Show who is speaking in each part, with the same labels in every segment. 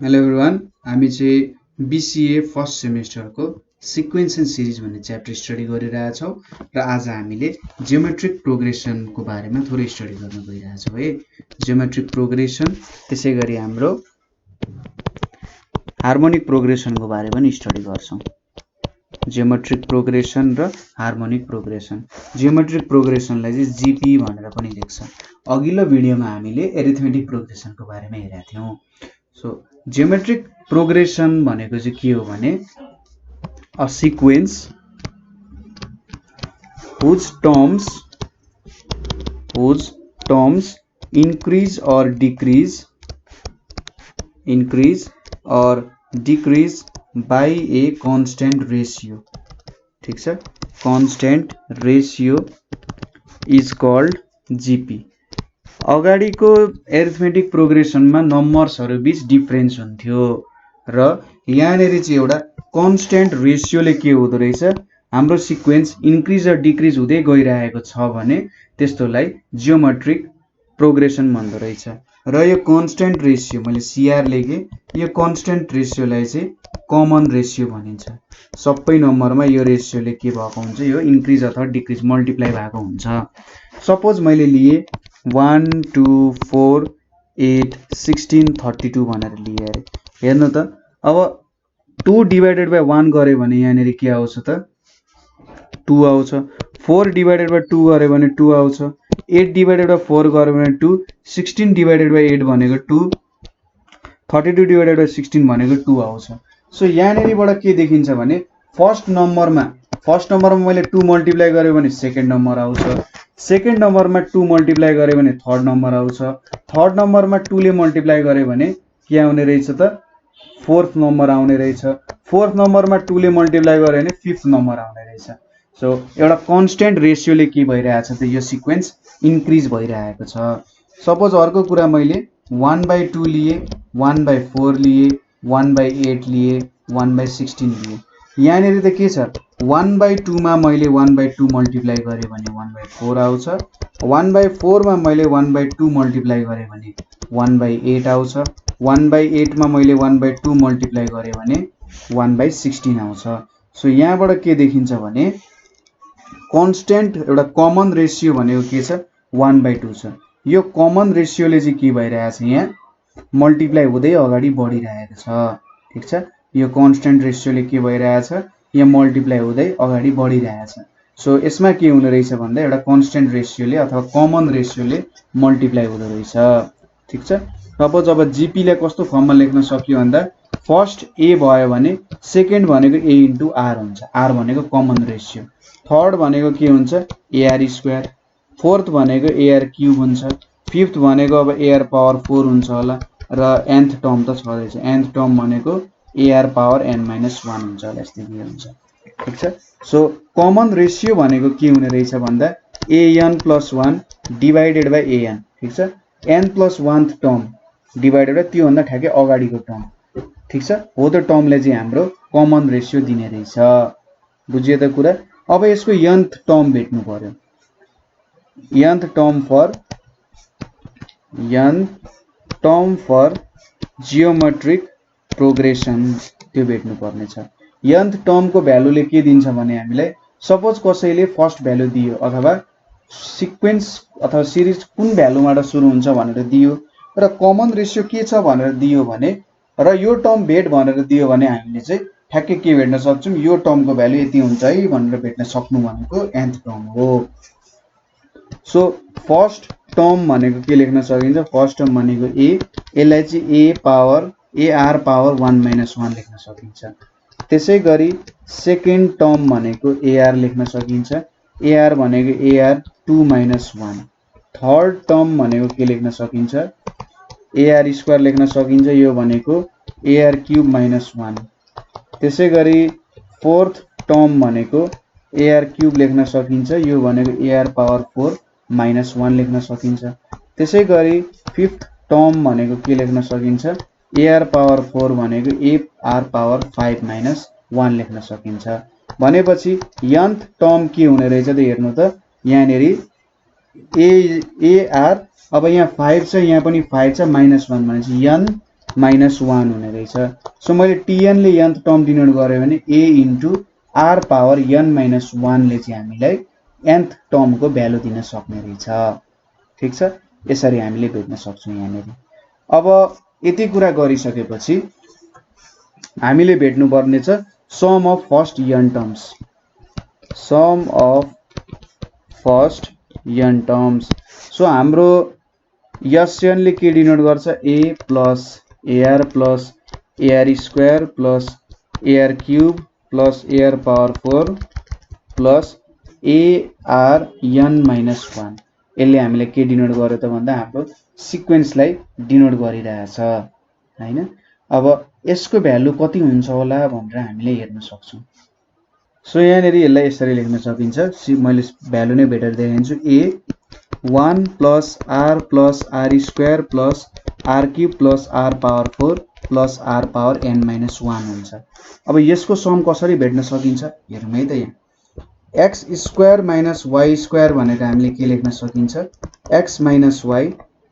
Speaker 1: Hello everyone, हामी चाहिँ BCA first सेमेस्टरको सिक्वेन्स एन्ड सिरिज भन्ने च्याप्टर स्टडी गरिरहेछौँ र आज हामीले जियोमेट्रिक प्रोग्रेसनको बारेमा थोरै स्टडी गर्न गइरहेछौँ है। जियोमेट्रिक प्रोग्रेसन त्यसै गरी हाम्रो हार्मोनिक प्रोग्रेसनको बारे पनि स्टडी गर्छौँ। जियोमेट्रिक प्रोग्रेसन र हार्मोनिक प्रोग्रेसन। जियोमेट्रिक प्रोग्रेसनलाई चाहिँ जीपी भनेर पनि लेख्छ। अघिल्लो भिडियोमा हामीले एरिथमेटिक प्रोग्रेसनको बारेमा हेरेका थियौँ। सो जियोमेट्रिक प्रोग्रेसन भनेको चाहिँ के हो भने a sequence whose terms increase or decrease by a constant ratio। ठीक छ, constant ratio is called GP। अगाडिको एरिथमेटिक प्रोग्रेसनमा नम्बर्सहरु बीच डिफरेन्स हुन्थ्यो र यहाँनेर चाहिँ एउटा कन्स्टेन्ट रेशियोले के हुँदो रहेछ, हाम्रो सिक्वेन्स इन्क्रिज र डिक्रिज हुँदै गइरहेको छ भने त्यस्तोलाई जियोमेट्रिक प्रोग्रेसन भन्दो रहेछ। र यो कन्स्टेन्ट रेशियो मैले सीआर लेखे, यो कन्स्टेन्ट रेशियोलाई चाहिँ कमन रेशियो भनिन्छ। सबै नम्बरमा यो रेशियोले के भएको हुन्छ, यो इन्क्रिज अथवा डिक्रिज मल्टिप्लाई भएको हुन्छ। सपोज मैले लिए 1 2 4 8 16 32 भनेर लिए अरे। हेर्नु त, अब 2 डिवाइडेड बाइ 1 गरे भने यहाँनेर के आउँछ त 2 आउँछ। 4 डिवाइडेड बाइ 2 गरे भने 2 आउँछ। 8 डिवाइडेड बाइ 4 गरे भने 2, 16 डिवाइडेड बाइ 8 भनेको 2, 32 डिवाइडेड बाइ 16 भनेको 2 आउँछ। सो यहाँनेरबाट के देखिन्छ भने फर्स्ट नम्बरमा मैले 2 मल्टिप्लाई गरे भने सेकेन्ड नम्बर आउँछ। सेकेन्ड नम्बरमा 2 मल्टिप्लाई गरे भने थर्ड नम्बर आउँछ। थर्ड नम्बरमा 2 ले मल्टिप्लाई गरे भने के आउने रहेछ त फोर्थ नम्बर आउने रहेछ। फोर्थ नम्बरमा 2 ले मल्टिप्लाई गरे भने फिफ्थ नम्बर आउने रहेछ। सो एउटा कन्स्टेन्ट रेशियोले के भइरहेछ त यो सिक्वेन्स इन्क्रिज भइरहेको छ। सपोज अर्को कुरा मैले 1/2 लिए, 1/4 लिए, 1/8 लिए, 1/16 लिए। यहाँनेर त के छ, 1/2 मा मैले 1/2 मल्टिप्लाई गरे भने 1/4 आउँछ। 1/4 मा मैले 1/2 मल्टिप्लाई गरे भने 1/8 आउँछ। 1/8 मा मैले 1/2 मल्टिप्लाई गरे भने 1/16 आउँछ। सो यहाँबाट के देखिन्छ भने कन्स्टेन्ट एउटा कमन रेशियो भनेको के छ 1/2 छ। यो कमन रेशियोले चाहिँ के भइरहेछ, यहाँ मल्टिप्लाई हुँदै अगाडि बढिरहेको छ। ठीक छ, यो कन्स्टेन्ट रेशियोले के भइरहेछ, यहाँ मल्टिप्लाई हुँदै अगाडि बढिरहेछ। सो यसमा के हुने रहेछ भन्दा एउटा कन्स्टेन्ट रेशियोले अथवा कमन रेशियोले मल्टिप्लाई हुँदो रहेछ। ठीक छ। सपोज अब जीपी लाई कस्तो फर्ममा लेख्न सकियो भन्दा फर्स्ट ए भयो भने सेकेन्ड भनेको ए इन्टु आर हुन्छ। आर भनेको कमन रेशियो। थर्ड भनेको के हुन्छ एआर स्क्वायर। फोर्थ भनेको एआर क्यूब हुन्छ। फिफ्थ भनेको अब एआर पावर 4 हुन्छ होला र एन्थ टर्म त छँदैछ। एन्थ टर्म भनेको एआर पावर n-1 हुन्छ होला, यस्तै के हुन्छ। ठीक छ। सो कमन रेशियो भनेको के हुने रहेछ भन्दा an+1 डिवाइडेड बाइ an। ठीक छ, n+1th टर्म डिवाइडेड बाइ त्यो भन्दा ठ्याक्कै अगाडिको टर्म। ठीक छ, हो त्यो टर्मले चाहिँ हाम्रो कमन रेशियो दिने रहेछ। बुझियो त कुरा। अब यसको nth टर्म भेट्नु पर्यो। nth term for geometric progression त्यो भेट्नु पर्ने छ। nth टर्मको भ्यालुले के दिन्छ भने हामीलाई सपोज कसैले फर्स्ट भ्यालु दियो अथवा सिक्वेन्स अथवा सिरिज कुन भ्यालुबाट सुरु हुन्छ भनेर दियो र कमन रेशियो के छ भनेर दियो भने र यो टर्म भेट भनेर दियो भने हामीले चाहिँ ठ्याक्कै के भेट्न सक्छौँ, यो टर्मको भ्यालु यति हुन्छ है भनेर भेट्न सक्नु भनेको nth टर्म हो। सो फर्स्ट टर्म भनेको के लेख्न सकिन्छ, फर्स्ट टर्म भनेको ए, यसलाई चाहिँ एआर पावर 1-1 लेख्न सकिन्छ। त्यसै गरी सेकेन्ड टर्म भनेको एआर लेख्न सकिन्छ। एआर भनेको एआर 2-1। थर्ड टर्म भनेको के लेख्न सकिन्छ, एआर स्क्वायर लेख्न सकिन्छ। यो भनेको एआर क्यूब -1। त्यसै गरी फोर्थ टर्म भनेको एआर क्यूब लेख्न सकिन्छ। यो भनेको एआर पावर 4-1 लेख्न सकिन्छ। त्यसै गरी फिफ्थ टर्म भनेको के लेख्न सकिन्छ, एआर पावर 4 भनेको एआर पावर 5-1 लेख्न सकिन्छ। भनेपछि nth टर्म के हुने रहेछ त हेर्नु त, यहाँनेर एआर अब यहाँ 5 छ, यहाँ पनि 5 छ, -1 भनेपछि n -1 हुने रहेछ। सो मैले tn ले nth टर्म डिनोट गर्यो भने a into r power n - 1 ले चाहिँ हामीलाई nth टर्मको भ्यालु दिन सक्ने रहेछ। ठीक छ, यसरी हामीले भेट्न सक्छौं यहाँनेरि। अब यति कुरा गरिसकेपछि हामीले भेट्नु पर्ने छ sum of first n terms. Sum of first n terms. So हाम्रो SN ले के डिनोट गर्छ a plus AR plus AR square plus AR cube plus AR power 4 plus AR n - 1। यसले हामीले के डिनोट गर्यो त भन्दा हाम्रो सिक्वेन्सलाई डिनोट गरिरहेछ हैन। अब यसको भ्यालु कति हुन्छ होला भनेर हामीले हेर्न सक्छौं। सो यहाँनेरि यसलाई यसरी लेख्न सकिन्छ। मैले भ्यालु नै भेटेर देखाइदिन्छु। a 1 plus r plus r square plus r cube plus r power 4 plus r power n - 1 हुन्छ। अब यसको सम कसरी भेट्न सकिन्छ हेरौँ है त। यहाँ x square minus y square भनेको हामीले के लेख्न सकिन्छ x minus y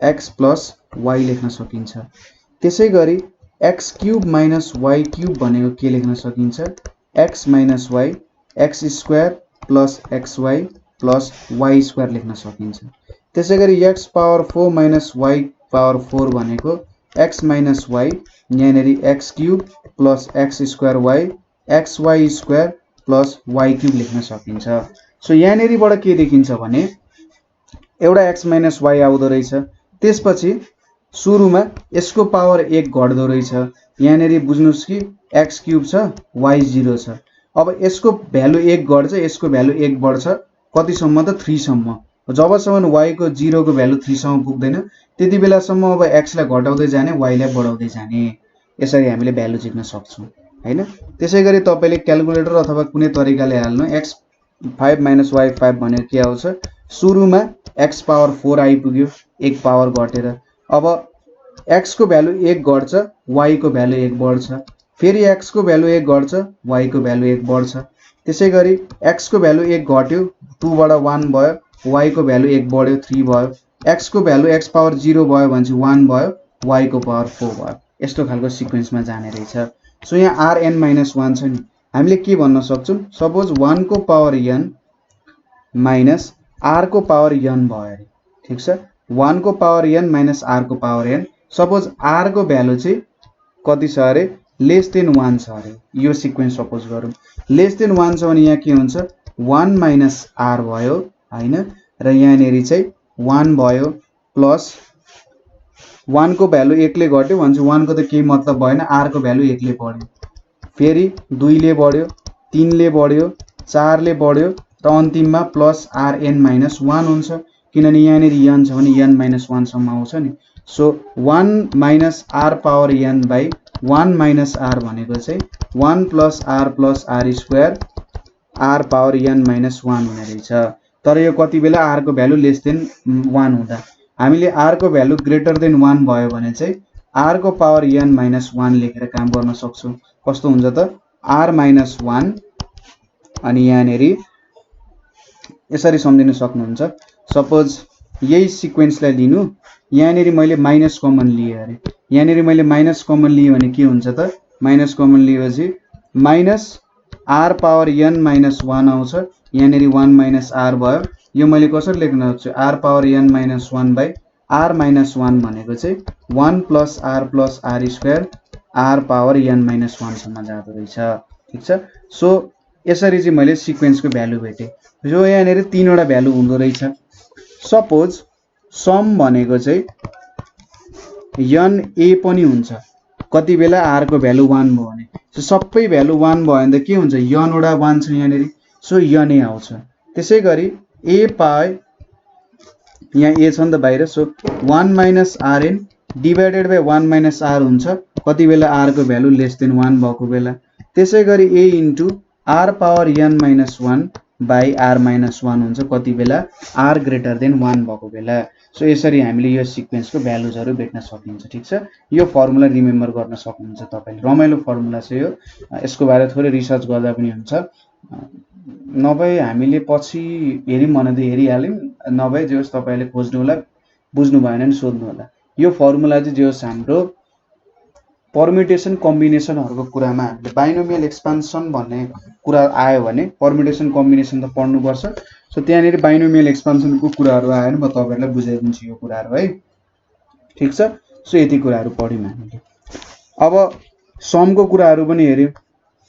Speaker 1: x plus y लेख्न सकिन्छ। त्यसै गरी x cube minus y cube भनेको के लेख्न सकिन्छ x minus y x square plus xy plus y square लेख्न सकिन्छ। त्यसै गरी x power 4 minus y power 4 भनेको x माइनस y यहाँनेरि x cube plus x square y xy square plus y cube लेख्न सकिन्छ। सो यहाँनेरिबाट के देखिन्छ भने एउटा x माइनस y आउँदो रहेछ। त्यसपछि सुरुमा यसको पावर 1 घट्दो रहेछ। यहाँनेरि बुझ्नुस् कि x क्यूब छ y 0 छ। अब यसको भ्यालु 1 घट्छ, यसको भ्यालु 1 बढ्छ कतिसम्म त 3 सम्म। जबसम्म y को 0 को भ्यालु 3 सम्म पुग्दैन त्यति बेलासम्म अब x लाई घटाउँदै जाने y लाई बढाउँदै जाने। यसरी हामीले भ्यालु झिक्न सक्छौं हैन। त्यसैगरी तपाईले क्याल्कुलेटर अथवा कुनै तरिकाले हाल्नु x 5 माइनस y 5 भनेको के आउँछ सुरुमा x पावर 4 आइपुग्यो 1 पावर घटेर। अब x को भ्यालु 1 घट्छ y को भ्यालु 1 बढ्छ। फेरि x को भ्यालु 1 घट्छ y को भ्यालु 1 बढ्छ। त्यसैगरी x को भ्यालु 1 घट्यो 2 बाट 1 भयो, y को भ्यालु 1 बढ्यो 3 भयो, x को भ्यालु x पावर 0 भयो भने चाहिँ 1 भयो, y को पावर 4 भयो। यस्तो खालको सिक्वेन्समा जाने रहेछ। सो यहाँ rn - 1 छ नि, हामीले के भन्न सक्छौं सपोज 1 को पावर n माइनस r को पावर n भयो अरे। ठीक छ, 1 को पावर n माइनस r को पावर n। सपोज r को भ्यालु चाहिँ कति छ अरे लेस देन 1 छ अरे। यो सिक्वेन्स सपोज गरौँ लेस देन 1 छ भने यहाँ के हुन्छ 1 माइनस r भयो हैन, र यहाँनेरि चाहिँ 1 भयो प्लस 1 को भ्यालु 1 ले घट्यो भने चाहिँ 1 को त केही मतलब भएन, r को भ्यालु 1 ले बढ्यो, फेरि 2 ले बढ्यो, 3 ले बढ्यो, 4 ले बढ्यो र अन्तिममा प्लस rn - 1 हुन्छ किनभने यहाँनेरि n छ भने n - 1 सम्म आउँछ नि। So 1 minus r power n by 1 minus r भनेको चाहिँ 1 plus r square r power n - 1 हुने रहेछ। तर यो कति बेला r को भ्यालु लेस देन 1 हुँदा। हामीले r को भ्यालु ग्रेटर देन 1 भयो भने चाहिँ r को पावर n - 1 लेखेर काम गर्न सक्छौं। कस्तो हुन्छ त r - 1 अनि यहाँनेरि यसरी सम्झिन सक्नुहुन्छ। सपोज यही सिक्वेन्सलाई लिनु, यहाँनेरि मैले माइनस कमन लिए अरे। यहाँनेरि मैले माइनस कमन लिए भने के हुन्छ त माइनस कमन लिएपछि माइनस r पावर n - 1 आउँछ। यहाँनेरि 1 माइनस r भयो। यो मैले कसरी लेख्न सक्छु r power n - 1 by r - 1 भनेको चाहिँ 1 plus r square r power n - 1 सम्म जाँदो रहेछ। ठीक छ, सो यसरी चाहिँ मैले सिक्वेन्सको भ्यालु भेटे। जो यहाँनेरि 3 वटा भ्यालु हुँदो रहेछ। सपोज सम भनेको चाहिँ n a पनि हुन्छ कति बेला r को भ्यालु 1 भयो भने। सो सबै भ्यालु 1 भयो भने त के हुन्छ n वटा 1 छ यहाँनेरि, सो n a आउँछ। त्यसैगरी a पाए यहाँ a छ नि त बाहिर, so 1 minus rn divided by 1 minus r हुन्छ कति बेला r को भ्यालु लेस देन 1 भएको बेला। त्यसैगरी a into r power n - 1 by r - 1 हुन्छ कति बेला r ग्रेटर देन 1 भएको बेला। सो यसरी हामीले यो सिक्वेन्सको भ्यालुजहरु भेट्न सकिन्छ। ठीक छ, यो फर्मुला रिमेम्बर गर्न सक्नुहुन्छ तपाईले। रमाइलो फर्मुला छ यो, यसको बारे थोरै रिसर्च गर्दा पनि हुन्छ। नभए हामीले पछि हेरि मन त हेरिहाल्यौं, नभए जे होस् तपाईले खोज्नु होला, बुझ्नु भएन भने सोध्नु होला। यो फर्मुला चाहिँ जे होस् हाम्रो पर्म्युटेसन कम्बिनेसनहरुको कुरामा हामीले बाइनोमियल एक्सपान्सन भन्ने कुरा आयो भने पर्म्युटेसन कम्बिनेसन त पढ्नु पर्छ। सो त्यहाँनेरि बाइनोमियल एक्सपान्सनको कुराहरु आयो भने म तपाईहरुलाई बुझाइदिन्छु यो कुराहरु है। ठीक छ। सो यति कुराहरु पढ्यौं हामीले। अब समको कुराहरु पनि हेर्यौं।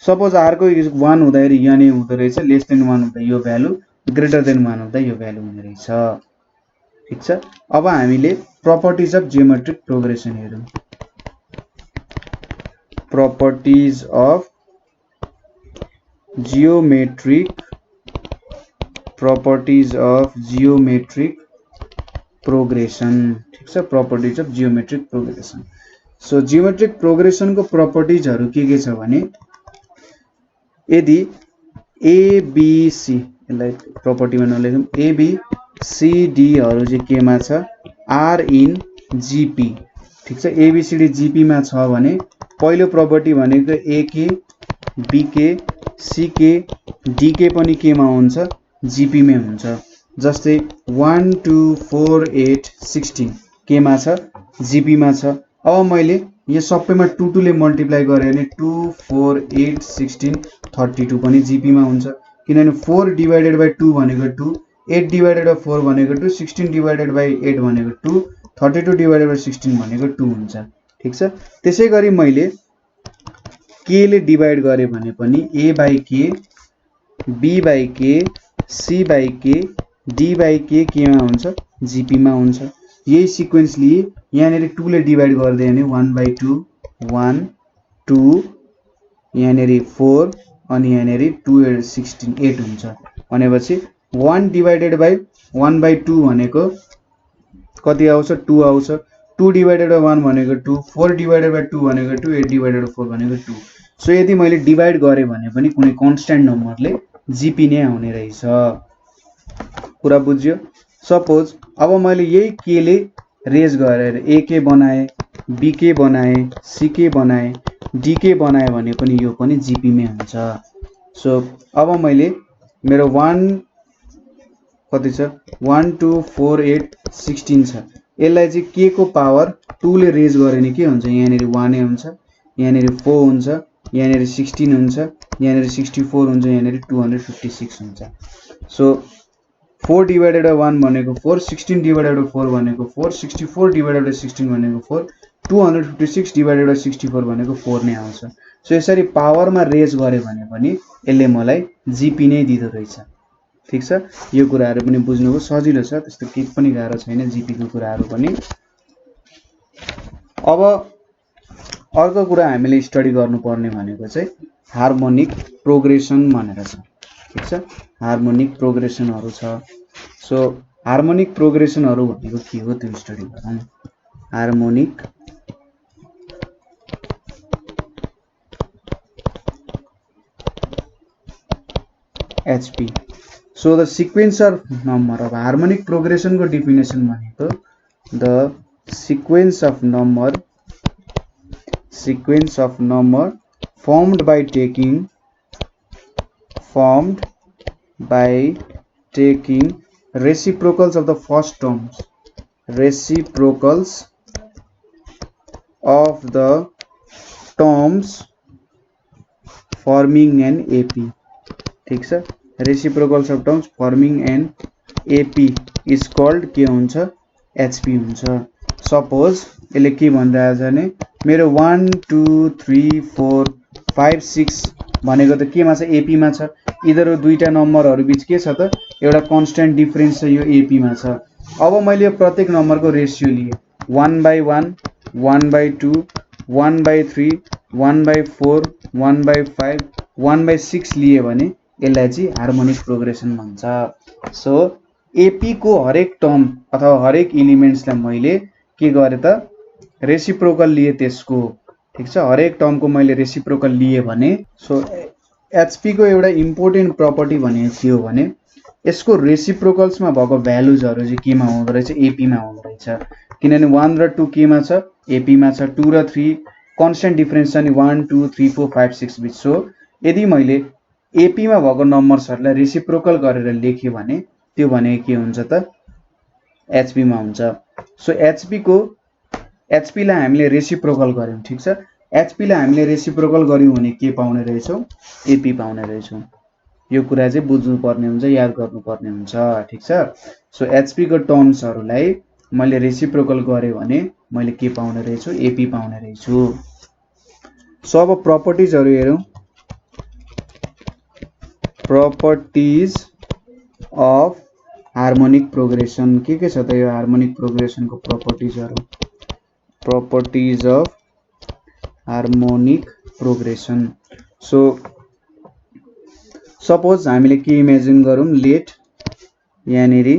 Speaker 1: सपोज r को 1 हुँदाखेरि यहाँ नै हुँदो रहेछ, लेस देन 1 हुँदा यो भ्यालु, ग्रेटर देन 1 हुँदा यो भ्यालु हुने रहेछ। ठीक छ। अब हामीले प्रपर्टिज अफ जियोमेट्रिक प्रोग्रेसन हेरौं। Properties of geometric progression. ठीक छ। Properties of geometric progression. So geometric progression को प्रपर्टिजहरु के छ भने यदि ए बी सी, यसलाई प्रपर्टीमा नलेखौं, ए बी सी डी हरु चाहिँ केमा छ, आर इन जीपी। ठीक छ। A B C D GP मा छ भने पहिलो प्रपर्टी भनेको ए के बी के सी के डी के पनि केमा हुन्छ, जीपी मै हुन्छ। जस्तै 1 2 4 8 16 केमा छ, जीपी मा छ। अब मैले यो सबैमा 2 2 ले मल्टिप्लाई गरे भने 2 4 8 16 32 पनि जीपी मा हुन्छ। किनभने 4 डिवाइडेड बाइ 2 भनेको 2, 8 डिवाइडेड बाइ 4 भनेको 2, 16 डिवाइडेड बाइ 8 भनेको 2, 32 डिवाइडेड बाइ 16 भनेको 2 हुन्छ। ठीक छ। त्यसैगरी मैले के ले डिवाइड गरे भने पनि a बाइ के, b बाइ के, c बाइ के, d बाइ के केमा हुन्छ, जीपी मा हुन्छ। यही सिक्वेन्स लिए यहाँनेरि 2 ले डिवाइड गर्दै भने 1 बाइ 2 1 2 यहाँनेरि 4 अनि यहाँनेरि 2 16 8 हुन्छ। भनेपछि 1 डिवाइडेड बाइ 1 बाइ 2 भनेको कति आउँछ, 2 आउँछ। 2 डिवाइडेड बाइ 1 भनेको 2, 4 डिवाइडेड बाइ 2 भनेको 2, 8 डिवाइडेड बाइ 4 भनेको 2। सो यदि मैले डिवाइड गरे भने पनि कुनै कन्स्ट्यान्ट नम्बरले जीपी नै आउने रहेछ। कुरा बुझ्यो। सपोज अब मैले यही के ले रेज गरेर ए के बनाए, बी के बनाए, सी के बनाए, डी के बनाए भने पनि यो पनि जीपी मै हुन्छ। सो अब मैले मेरो 1 कति छ, 1 2 4 8 16 छ। यसलाई चाहिँ के को पावर 2 ले रेज गरे नि के हुन्छ, यहाँनेरि 1 नै हुन्छ, यहाँनेरि 4 हुन्छ, यहाँनेरि 16 हुन्छ, यहाँनेरि 64 हुन्छ, यहाँनेरि 256 हुन्छ। सो 4 डिवाइडेड बाइ 1 भनेको 4, 16 डिवाइडेड बाइ 4 भनेको 4, 64 डिवाइडेड बाइ 16 भनेको 4, 256 डिवाइडेड बाइ 64 भनेको 4 नै आउँछ। सो यसरी पावरमा रेज गरे भने पनि यसले मलाई जीपी नै दिदो रहेछ। ठीक छ। यो कुराहरु पनि बुझ्नुको सजिलो छ, त्यस्तो केही पनि गाह्रो छैन जीपी को कुराहरु पनि। अब अर्को कुरा हामीले स्टडी गर्नुपर्ने भनेको चाहिँ हार्मोनिक प्रोग्रेसन भनेर छ। ठीक छ। हार्मोनिक प्रोग्रेसनहरु छ। सो हार्मोनिक प्रोग्रेसनहरु भनेको के हो त्यो स्टडी गरौँ। Harmonic HP। So the sequence of number of harmonic progression को definition भनेको the sequence of number formed by taking reciprocals of the first terms, reciprocals of the terms forming an AP। ठीक छ। reciprocals of terms forming an AP is called के हुन्छ, HP हुन्छ। Suppose यसले के भनिरहेछ भने मेरो 1 2 3 4 5 6 भनेको त केमा छ, AP मा छ। यिनीहरु दुईटा नम्बरहरु बीच के छ त, एउटा कन्स्ट्यान्ट डिफरेन्स छ, यो AP मा छ। अब मैले यो प्रत्येक नम्बरको रेशियो लिए 1 by 1 1 by 2 1 by 3 1 by 4 1 by 5 1 by 6 लिए भने यसलाई चाहिँ हार्मोनिक प्रोग्रेसन भन्छ। सो एपी को हरेक टर्म अथवा हरेक एलिमेन्ट्सलाई मैले के गरे त, रेसिप्रोकल लिए त्यसको। ठीक छ। हरेक टर्म को मैले रेसिप्रोकल लिए भने सो एचपी को एउटा इम्पोर्टेन्ट प्रपर्टी भनेको के हो भने यसको रेसिप्रोकल्स मा भएको भ्यालुजहरु चाहिँ केमा हुँदो रहेछ, एपी मा हुँदो रहेछ। किनभने 1 र 2 केमा छ, एपी मा छ। 2 र 3 कन्स्ट्यान्ट डिफरेन्स छ नि 1 2 3 4 5 6 बीच। सो यदि मैले एपी मा भएको नम्बर्सहरुलाई रेसिप्रोकल गरेर लेखे भने त्यो भने के हुन्छ त, एचपी मा हुन्छ। सो एचपी लाई हामीले रेसिप्रोकल गर्यौं। ठीक छ। एचपी लाई हामीले रेसिप्रोकल गर्यौं भने के पाउने रहेछौं एपी पाउने रहेछौं यो कुरा चाहिँ बुझ्नु पर्ने हुन्छ याद गर्नु पर्ने हुन्छ ठीक छ सो एचपी को टर्म्सहरुलाई मैले रेसिप्रोकल गरे भने मैले के पाउने रहेछु एपी पाउने रहेछु सो अब प्रपर्टीजहरु हेरौं प्रपर्टीज अफ हार्मोनिक प्रोग्रेसन के छ त यो हार्मोनिक प्रोग्रेसन को प्रपर्टीजहरु properties of harmonic progression so suppose हामीले के इमेजिन गरौं लेट यानेरी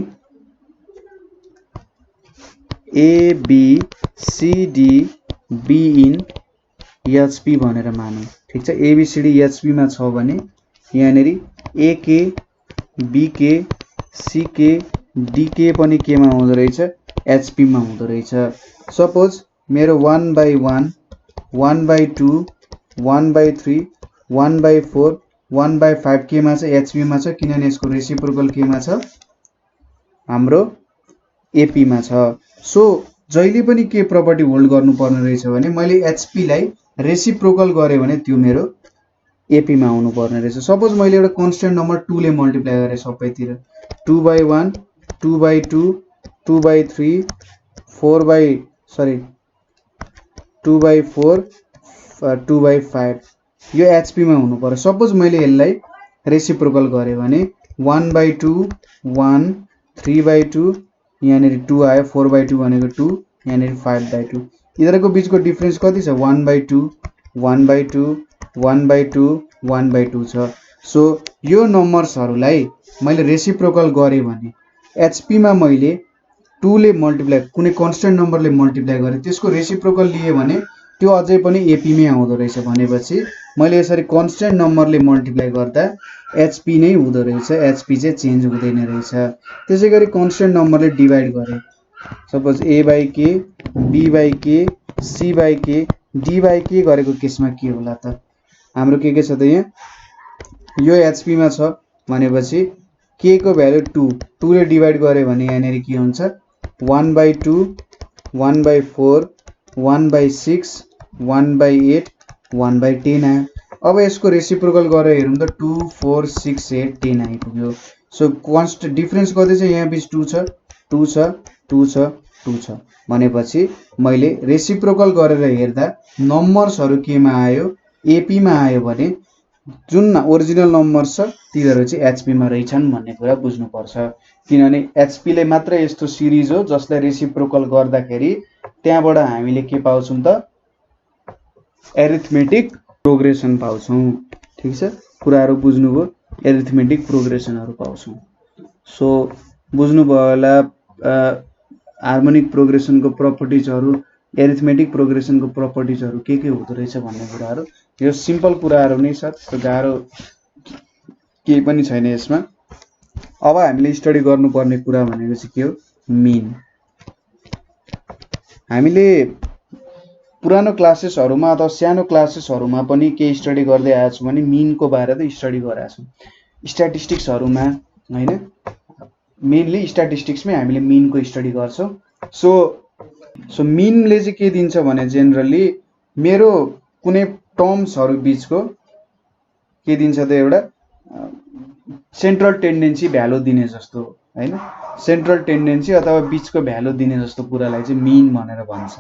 Speaker 1: a B C d be in HP भनेर मानौं ठीक छ A B C d HP मा छ भने यानेरी ए के बी के सी के डी के पनि के मा हुँदो रहेछ एचपी मा हुँदो रहेछ सपोज मेरो 1/1 1/2 1/3 1/4 1/5 के मा छ एचपी मा छ किनभने यसको रेसिप्रोकल के मा छ हाम्रो एपी मा छ सो जहिले पनि के प्रपर्टी होल्ड गर्नु पर्ने रहेछ भने मैले एचपी लाई रेसिप्रोकल गरे भने त्यो मेरो एपी मा आउनु पर्ने रहेछ सपोज मैले एउटा कन्स्टेन्ट नम्बर 2 ले मल्टिप्लाई गरे सबैतिर 2/1 2/2 2/3 2/4 2/5 यो एचपी मा हुनु पर्यो सपोज मैले यसलाई रेसिप्रोकल गरे भने 1/2 1 3/2 यानी 2 आयो 4/2 भनेको 2 यानी 5/2 इधरको बीचको डिफरेन्स कति छ 1/2 1/2 1/2 1/2 छ सो यो नम्बर्सहरुलाई मैले रेसिप्रोकल गरे भने एचपी मा मैले 2 ले मल्टिप्लाई कुनै कन्स्टेन्ट नम्बरले मल्टिप्लाई गरे त्यसको रेसिप्रोकल लिए भने त्यो अझै पनि एपी मै आउँदो रहेछ भनेपछि मैले यसरी कन्स्टेन्ट नम्बरले मल्टिप्लाई गर्दा एचपी नै हुँदो रहेछ एचपी चाहिँ चेन्ज हुँदैन रहेछ त्यसैगरी कन्स्टेन्ट नम्बरले डिवाइड गरे suppose a/k b/k c/k d/k गरेको केसमा के होला त हाम्रो के छ त यहाँ यो एचपी मा छ भनेपछि k को भ्यालु 2 ले डिवाइड गरे भने यहाँ के हुन्छ 1/2 1/4 1/6 1/8 1/10 आयो अब यसको रेसिप्रोकल गरेर हेरौं त 2 4 6 8 10 आइपुग्यो सो कन्स्टेन्ट डिफरेन्स कति छ यहाँ बीच 2 छ 2 छ 2 छ 2 छ भनेपछि मैले रेसिप्रोकल गरेर हेर्दा नम्बर्सहरु केमा आयो एपी मा आयो भने जुन ओरिजिनल नम्बर्स छ तिनीहरु चाहिँ एचपी मा रहेछन् भन्ने कुरा बुझ्नु पर्छ किनभने एचपी ले मात्र यस्तो सिरिज हो जसलाई रेसिप्रोकल गर्दाखेरि त्यहाँबाट हामीले के पाउँछौं त एरिथमेटिक प्रोग्रेसन पाउँछौं ठीक छ कुराहरु बुझ्नुभयो एरिथमेटिक प्रोग्रेसनहरु पाउँछौं सो बुझ्नुभयो होला हार्मोनिक प्रोग्रेसन को प्रपर्टीजहरु एरिथमेटिक प्रोग्रेसन को प्रपर्टीजहरु के हुँदो रहेछ भन्ने कुराहरु यो सिम्पल कुराहरु नै छ त्यस्तो गाह्रो केही पनि छैन यसमा अब हामीले स्टडी गर्नुपर्ने कुरा भनेको चाहिँ के हो मीन हामीले पुरानो क्लासेसहरुमा अथवा सानो क्लासेसहरुमा पनि के स्टडी गर्दै आएको छौं भने मीन को बारे त स्टडी गरेका छौं स्ट्याटिस्टिक्सहरुमा हैन मेनली स्ट्याटिस्टिक्समै हामीले मीन को स्टडी गर्छौं सो मीन ले चाहिँ के दिन्छ भने जनरली मेरो कुनै टर्म्सहरु बीचको के दिन्छ त एउटा सेन्ट्रल टेन्डेन्सी भ्यालु दिने जस्तो हैन सेन्ट्रल टेन्डेन्सी अथवा बीचको भ्यालु दिने जस्तो कुरालाई चाहिँ मीन भनेर भन्छ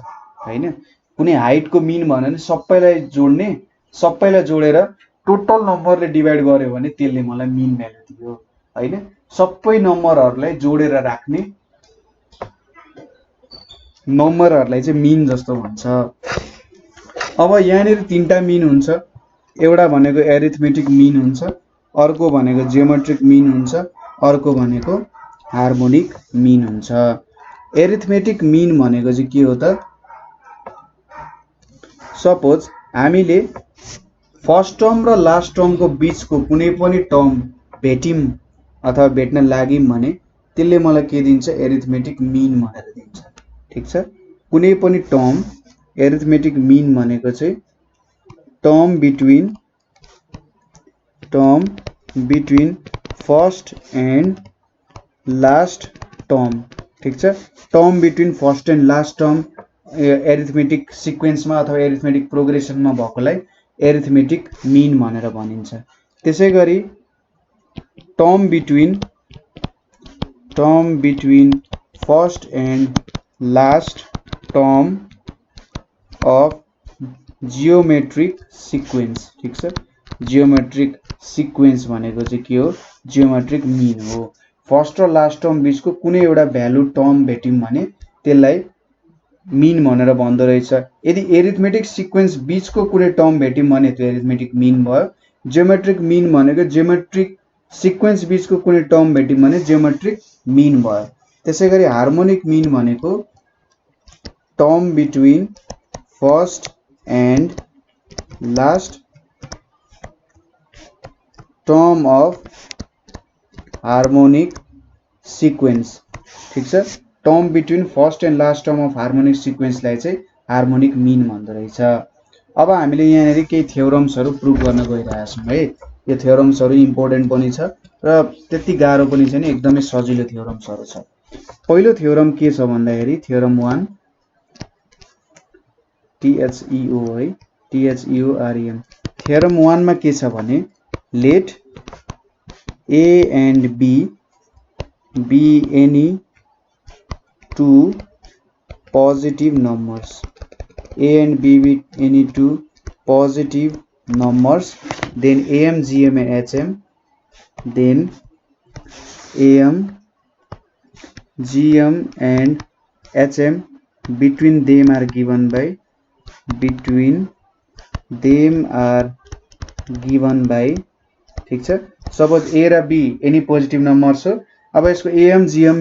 Speaker 1: हैन कुनै हाइट को मीन भन्ने सबैलाई जोड्ने सबैलाई जोडेर टोटल नम्बरले डिवाइड गर्यो भने त्यसले मलाई मीन भ्यालु दियो हैन सबै नम्बरहरुलाई जोडेर राख्ने नम्बरहरुलाई चाहिँ मीन जस्तो भन्छ अब यहाँनिर तीनटा मीन हुन्छ एउटा भनेको एरिथमेटिक मीन हुन्छ अर्को भनेको जियोमेट्रिक मीन हुन्छ अर्को भनेको हार्मोनिक मीन हुन्छ एरिथमेटिक मीन भनेको चाहिँ के हो त सपोज हामीले फर्स्ट टर्म र लास्ट टर्म को बीच को कुनै पनि टर्म भेटिम अथवा भेट्न लाग्यौं भने त्यसले मलाई के दिन्छ एरिथमेटिक मीन भनेर दिन्छ ठीक छ कुनै पनि टर्म एरिथमेटिक मीन भनेको चाहिँ term between first and last term ठीक छ term between first and last term arithmetic सिक्वेन्समा अथवा एरिथमेटिक प्रोग्रेसनमा भएकोलाई एरिथमेटिक मिन भनेर भनिन्छ। त्यसैगरी term between first and last term of geometric sequence, ठीक छ। जियोमेट्रिक सिक्वेन्स भनेको चाहिँ के हो? जियोमेट्रिक मिन हो। फर्स्ट र लास्ट टर्म बीचको कुनै एउटा भ्यालु टर्म भेट्यौं भने त्यसलाई मिन भनेर भन्दो रहेछ। यदि एरिथमेटिक सिक्वेन्स बीचको कुनै टर्म भेट्यौं भने त्यो एरिथमेटिक मिन भयो। जियोमेट्रिक मिन भनेको जियोमेट्रिक सिक्वेन्स बीचको कुनै टर्म भेट्यौं भने जियोमेट्रिक मिन भयो। त्यसैगरी हार्मोनिक मिन भनेको term between first and last term of harmonic sequence, ठीक छ। Term between first and last term of harmonic सिक्वेन्सलाई चाहिँ हार्मोनिक मिन भन्दो रहेछ। अब हामीले यहाँनिर केही थ्योरम्सहरू प्रुभ गर्न गइरहेका छौँ है। यो थ्योरम्सहरू इम्पोर्टेन्ट पनि छ र त्यति गाह्रो पनि छैन, एकदमै सजिलो थ्योरम्सहरू छ। पहिलो थ्योरम के छ भन्दाखेरि थ्योरम 1 THEO है, THEOREM। थ्योरम 1 मा के छ भने let A and B be any two positive numbers. A and B be any two positive numbers, then AM, GM and HM, then AM, GM and HM between them are given by ठीक छ। Suppose ए र be any positive numbers हो। अब यसको AM GM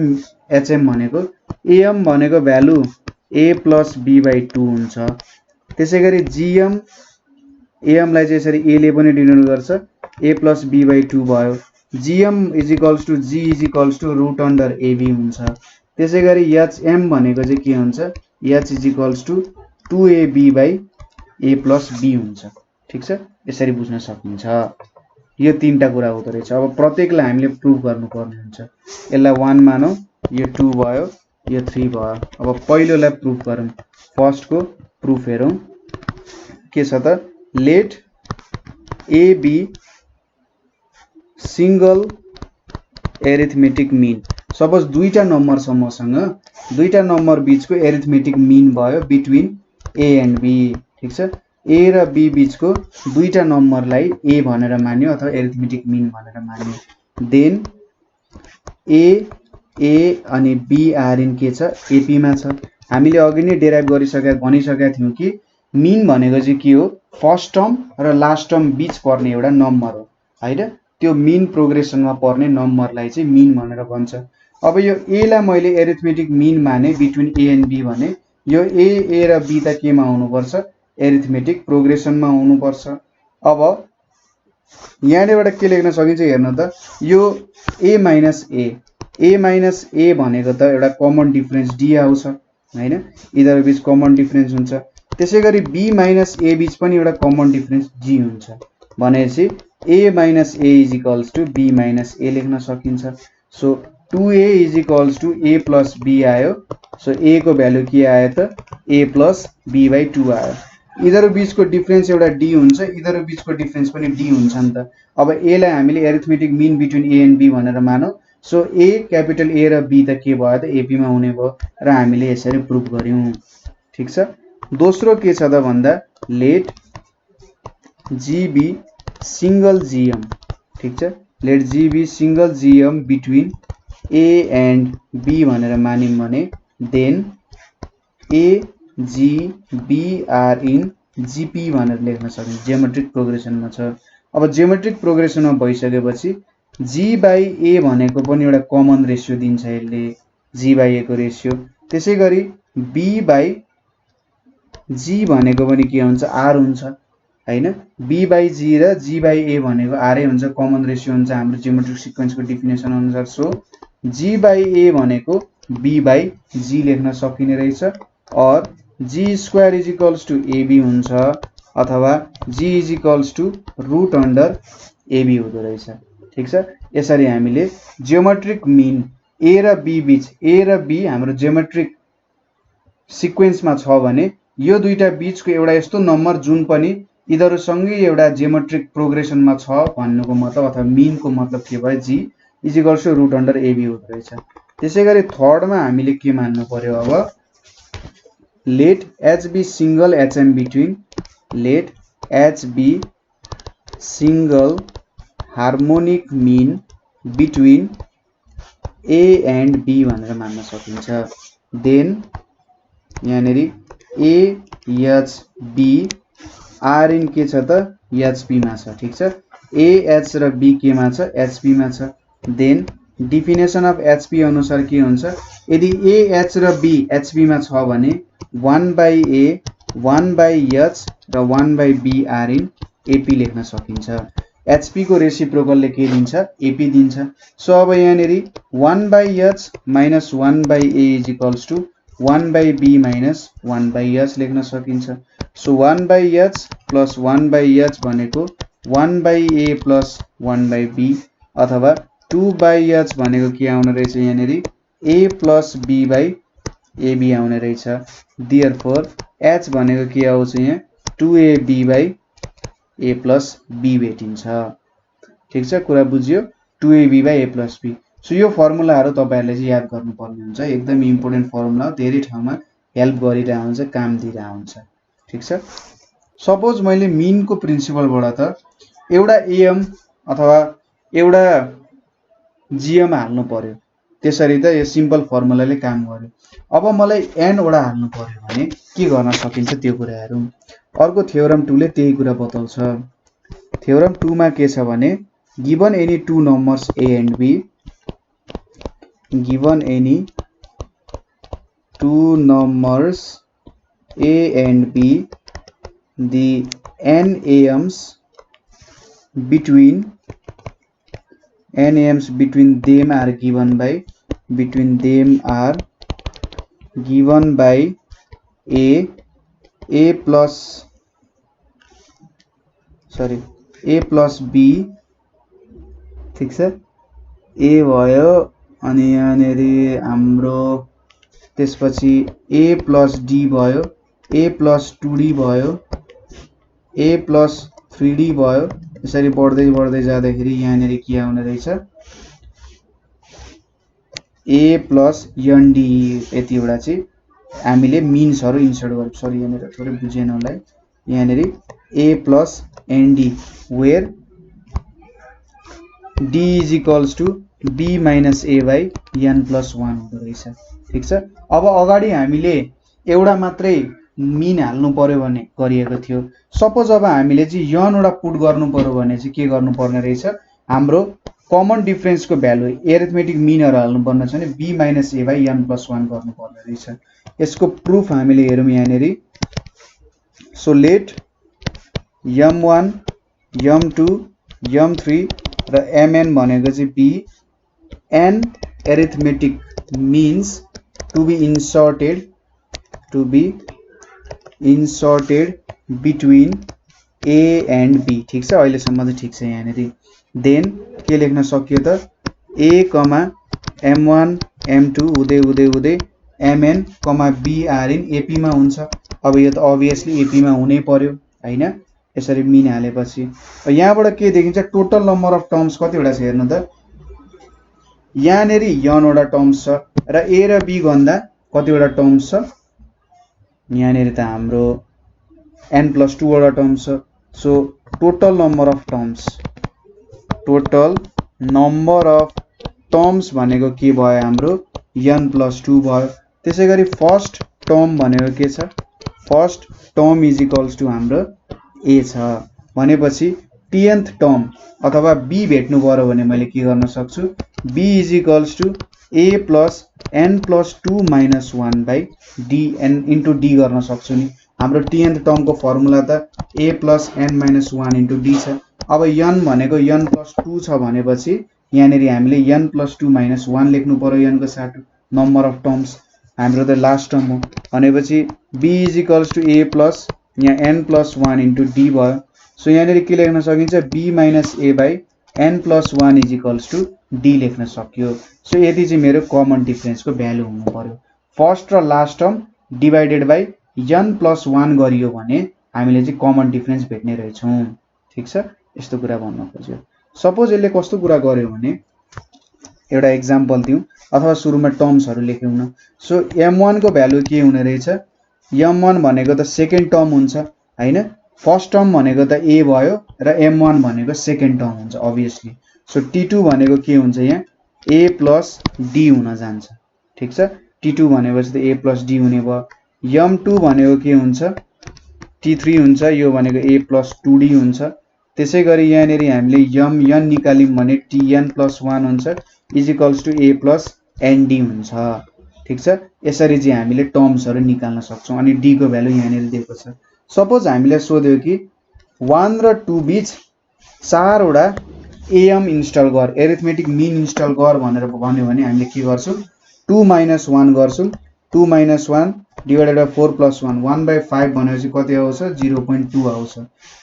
Speaker 1: HM भनेको AM भनेको value A plus B by 2 हुन्छ। त्यसैगरी जिएम एएमलाई चाहिँ यसरी ए ले पनि डिनोट गर्छ, ए प्लस बी बाई 2 भयो। GM is equals to G is equals to root under AB हुन्छ। त्यसैगरी एचएम भनेको चाहिँ के हुन्छ? H is equals to 2ab by A plus B हुन्छ, ठीक छ। यसरी बुझ्न सकिन्छ। यो तीनटा कुरा हुँदो रहेछ। अब प्रत्येकलाई हामीले प्रुभ गर्नुपर्ने हुन्छ। यसलाई 1 मानौ, यो 2 भयो, यो 3 भयो। अब पहिलोलाई प्रुभ गरौँ। फर्स्टको प्रुफ हेरौँ के छ त? Let A be single arithmetic mean. Suppose दुईटा नम्बरसम्मसँग दुईटा नम्बर बीचको एरिथमेटिक मिन भयो बिट्विन ए एन्ड बी, ठीक छ। ए र बी बीचको दुईटा नम्बरलाई ए भनेर मान्यो अथवा एरिथमेटिक मिन भनेर मान्यो। देन ए अनि बी आर इन के छ? एपी मा छ। हामीले अघि नै डेराइभ भनिसकेका थियौँ कि मिन भनेको चाहिँ के हो? फर्स्ट टर्म र लास्ट टर्म बीच पर्ने एउटा नम्बर हो हैन। त्यो मिन प्रोग्रेसनमा पर्ने नम्बरलाई चाहिँ मिन भनेर भन्छ। अब यो ए लाई मैले एरिथमेटिक मिन माने बिट्विन ए एन्ड बी भने यो ए र बी त केमा हुनुपर्छ? एरिथमेटिक प्रोग्रेसनमा हुनुपर्छ। अब यहाँबाट के लेख्न सकिन्छ हेर्नु त? यो ए माइनस ए भनेको त एउटा कमन डिफरेन्स डी आउँछ हैन। यिनीहरु बीच कमन डिफरेन्स हुन्छ। त्यसैगरी बी माइनस ए बीच पनि एउटा कमन डिफरेन्स जी हुन्छ भनेपछि a minus a is equals to b minus a लेख्न सकिन्छ। So 2a is equals to a plus b आयो। सो ए को भ्यालु के आयो त? ए प्लस बी बाई 2 आयो। यिनीहरु बीचको डिफरेन्स एउटा डी हुन्छ, यिनीहरु बीचको डिफरेन्स पनि डी हुन्छ नि त। अब ए लाई हामीले arithmetic mean between A and B भनेर मानौ। सो ए क्यापिटल ए र बी त के भयो त? एपी मा हुने भयो र हामीले यसरी प्रुफ गर्यौं, ठीक छ। दोस्रो के छ त भन्दा लेट जीबी सिंगल जीएम, ठीक छ। Let G be single GM between A and B भनेर मानिम भने then A G B are in GP भनेर लेख्न सकिन्छ। जियोमेट्रिक प्रोग्रेसनमा छ। अब जियोमेट्रिक प्रोग्रेसनमा भइसकेपछि जी बाई ए भनेको पनि एउटा कमन रेशियो दिन्छ यसले, जी बाई ए को रेशियो। त्यसैगरी बी बाई जी भनेको पनि के हुन्छ? आर हुन्छ हैन। बी बाई जी र जी बाई ए भनेको आरै हुन्छ, कमन रेशियो हुन्छ हाम्रो जियोमेट्रिक सिक्वेन्सको डेफिनेसन अनुसार। सो जी बाई ए भनेको बी बाई जी लेख्न सकिने रहेछ। और g square is equals to ab हुन्छ अथवा g is equals to root under ab हुँदो रहेछ, ठीक छ। यसरी हामीले जियोमेट्रिक मिन ए र बी बीच, ए र बी हाम्रो जियोमेट्रिक सिक्वेन्समा छ भने यो दुईटा बीचको एउटा यस्तो नम्बर जुन पनि यिनीहरुसँगै एउटा जियोमेट्रिक प्रोग्रेसनमा छ भन्नुको मतलब अथवा मीनको मतलब के भयो g equals to root under ab हुँदो रहेछ। त्यसैगरी थर्डमा हामीले के मान्नु पर्यो अब let h be single hm between let h be single harmonic mean between a and b भनेर मान्न सकिन्छ। then यहाँनेरि a h b r in के छ त hp मा छ ठीक छ a h र b के मा छ hp मा छ। then definition of hp अनुसार के हुन्छ यदि a h र b hp मा छ भने 1 by a 1 by h र 1 by b are in ap लेख्न सकिन्छ। hp को रेसिप्रोकल ले के दिन्छ ap दिन्छ। सो अब यहाँनेरि 1 by h minus 1 by a is equals to 1 by b minus 1 by h लेख्न सकिन्छ। So 1 by h plus 1 by h भनेको 1 by a plus 1 by b अथवा 2 by h भनेको के आउने रहेछ यहाँनेरि a plus b by ab आउने रहेछ। therefore h भनेको के आउँछ यहाँ 2ab by a plus b भेटिन्छ। ठीक छ कुरा बुझ्यो 2ab by a plus b। So यो फर्मुलाहरु तपाईहरुले चाहिँ याद गर्नुपर्ने हुन्छ एकदम इम्पोर्टेन्ट फर्मुला धेरै ठाउँमा हेल्प गरिरा हुन्छ काम दिइरा हुन्छ। ठीक छ सपोज मैले मीन को प्रिन्सिपलबाट त एउटा am अथवा एउटा gm हाल्नु पर्यो त्यसरी त यो सिम्पल फर्मुलाले काम गर्यो। अब मलाई n वटा हाल्नु पर्यो भने के गर्न सकिन्छ त्यो कुराहरु अर्को थ्योरम 2 ले त्यही कुरा बताउँछ। थ्योरम 2 मा के छ भने given any two numbers a and b given any two numbers a and b the n ams between them are given by a plus b ठीक छ a भयो अनि यहाँनेरि हाम्रो त्यसपछि a plus d भयो a plus 2d भयो a plus 3d भयो। यसरी बढ्दै जाँदाखेरि यहाँनेरि के आउने रहेछ a plus nd यतिवटा चाहिँ हामीले मिन्सहरु इन्सर्ट गर्छौं। सरी यहाँनेर थोरै बुझेन होला यहाँनेरि a plus nd where d is equals to b minus a by n plus 1 हुँदो रहेछ। ठीक छ अब अगाडि हामीले एउटा मात्रै मिन हाल्नु पर्यो भने गरिएको थियो। सपोज अब हामीले चाहिँ n वटा पुट गर्नु पर्यो भने चाहिँ के गर्नु पर्ने रहेछ हाम्रो कमन डिफरेन्स को भ्यालु एरिथमेटिक मिनहरु हाल्नु पर्ने छ भने b minus a by n plus 1 गर्नु पर्ने रहेछ। यसको प्रुफ हामीले हेरौं यहाँनेरि so let m1 m2 m3 र mn भनेको चाहिँ b n arithmetic means to be inserted between a and b। ठीक छ अहिले सम्म चाहिँ ठीक छ यहाँनेरि देन के लेख्न सकियो त a m1 m2 हुँदै mn b are in ap मा हुन्छ। अब यो त obviously ap मा हुनै पर्यो हैन यसरी मिन हालेपछि यहाँबाट के देखिन्छ टोटल नम्बर अफ टर्म्स कतिवटा छ हेर्नु त यहाँनेरि n वटा टर्म्स छ र a र b भन्दा कतिवटा टर्म्स छ यहाँनेरि त हाम्रो n plus 2 वटा टर्म्स छ। So total number of terms भनेको के भयो हाम्रो n plus 2 भयो। त्यसैगरी फर्स्ट टर्म भनेको के छ first term is equals to हाम्रो a छ भनेपछि tnth टर्म अथवा b भेट्नु पर्यो भने मैले के गर्न सक्छु b is equals to a plus n plus 2 minus 1 by d n into d गर्न सक्छु नि। हाम्रो tnth टर्म को फर्मुला त a plus n minus 1 into d छ। अब n भनेको n plus 2 छ भनेपछि यहाँनेरि हामीले n plus 2 minus 1 लेख्नु पर्यो n को साथ नम्बर अफ टर्म्स हाम्रो त लास्ट टर्म हो भनेपछि b is equals to a plus यहाँ n plus 1 into d भयो। सो यहाँनेरि के लेख्न सकिन्छ b minus a by n plus 1 is equals to d लेख्न सकियो। सो यति चाहिँ मेरो कमन डिफरेन्स को भ्यालु हुनु पर्यो फर्स्ट र last term divided by n + 1 गरियो भने हामीले चाहिँ कमन डिफरेन्स भेट्ने रहेछौं। ठीक छ, यस्तो कुरा भन्न खोज्यो। सपोज यसले कस्तो कुरा गर्यो भने एउटा एक्जाम्पल दिउँ अथवा सुरुमा टर्म्सहरु लेख्यौं न। सो m1 को भ्यालु के हुने रहेछ, m1 भनेको त सेकेन्ड टर्म हुन्छ हैन, फर्स्ट टर्म भनेको त a भयो र m1 भनेको सेकेन्ड टर्म हुन्छ अभियसली। सो t2 भनेको के हुन्छ, यहाँ a + d हुन जान्छ। ठीक छ, t2 भनेपछि त a + d हुने भयो। m2 भनेको के हुन्छ, t3 हुन्छ, यो भनेको a + 2d हुन्छ। त्यसैगरी यहाँनेरि हामीले n निकाल्यौं भने tn + 1 हुन्छ इक्वल्स टु a + nd हुन्छ। ठीक छ, यसरी चाहिँ हामीले टर्म्सहरु निकाल्न सक्छौं। अनि d को भ्यालु यहाँनेरि दिएको छ। सपोज हामीले सोध्यो कि 1 र 2 बीच 4 वटा am इन्स्टल गर, एरिथमेटिक मिन इन्स्टल गर भनेर भन्यो भने हामीले के गर्छौं, 2 - 1 गर्छौं। 2 - 1 डिवाइडेड बाइ 4 + 1 1/5 भनेपछि कति आउँछ, 0.2 आउँछ।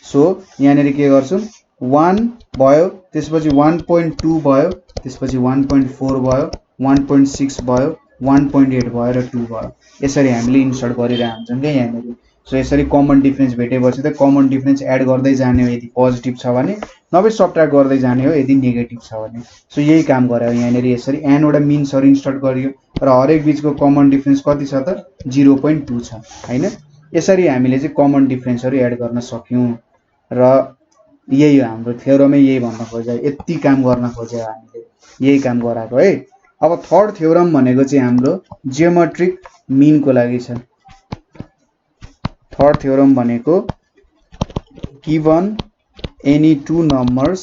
Speaker 1: सो यहाँनेरि के गर्छौं, 1 भयो, त्यसपछि 1.2 भयो, त्यसपछि 1.4 भयो, 1.6 भयो, 1.8 भयो र 2 भयो। यसरी हामीले इन्सर्ट गरिरहेका हुन्छौं के यहाँनेरि। सो यसरी कमन डिफरेन्स भेटेपछि त कमन डिफरेन्स एड गर्दै जाने हो यदि पोजिटिभ छ भने, नभए सबट्र्याक्ट गर्दै जाने हो यदि नेगेटिभ छ भने। सो यही काम गर्यो यहाँनेरि। यसरी n वटा मिन्सहरु इन्सर्ट गरियो र हरेक बीचको कमन डिफरेन्स कति छ त, 0.2 छ हैन। यसरी हामीले चाहिँ कमन डिफरेन्सहरु एड गर्न सक्यौं र यही हो हाम्रो थ्योरमै, यही भन्न खोजे, यति काम गर्न खोजे हामीले, यही काम गराको है। अब थर्ड थ्योरम भनेको चाहिँ हाम्रो जियोमेट्रिक मिन को लागि छ। थर्ड थ्योरम भनेको given any two numbers